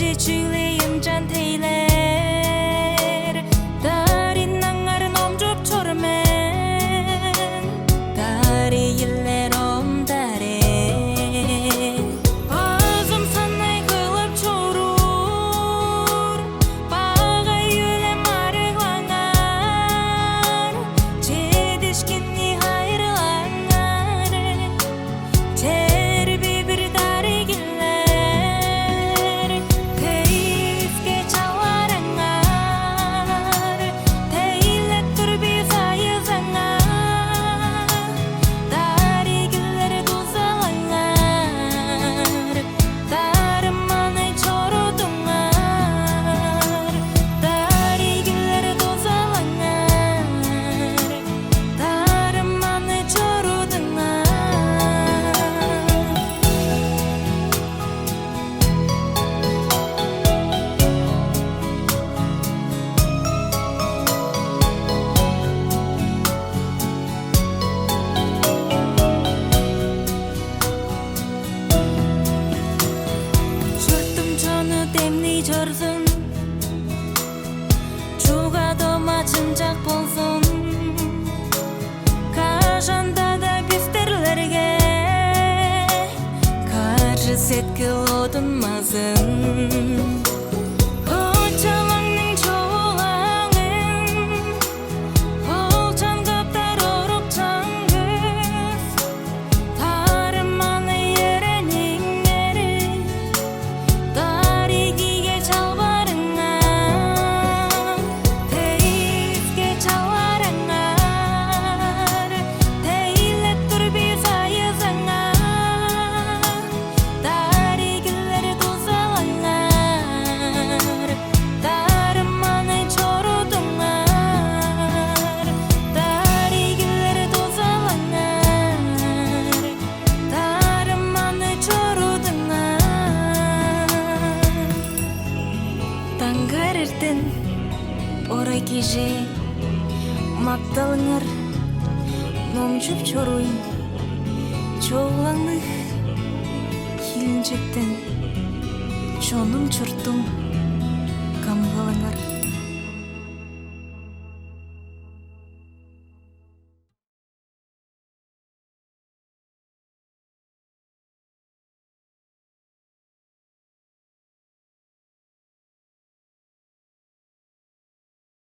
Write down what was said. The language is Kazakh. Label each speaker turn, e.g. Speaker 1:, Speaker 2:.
Speaker 1: Кеше чүлейім жан тейлер Дарин аңарын омжоп чормен Дари елер ом даре Базым санай кылып чорур Бага юлем арыглаңар Жедишкенни хайырлаңар Терби бир дари келер Тейске чалараңар Тейлеп турби сайызаңар Дари келер дузалаңар Дарыманы чорудуңар Дари келер дузалаңар Дарыманы чорудуңар Жұртым жоны демни жорсун Чугадома чымжак болсун Кажанда да бифтерлерге Каржы сеткил одунмасын Очалаңның чоолаңын Олчан каптар оруп чаңгыз Тарыманы ерениңери Даригиге чалбарыңар Тейске чаларыңар Тейлеп турби сайызаңар Даригилер дузалаңар Дарыманы чорудуңар Даригилер дузалаңар Дарыманы чорудуңар Таңгар эртен орой кеже Макталыңар момжуп чоруйын Чоолаңых келинчектен Чонум чуртум камгалаңар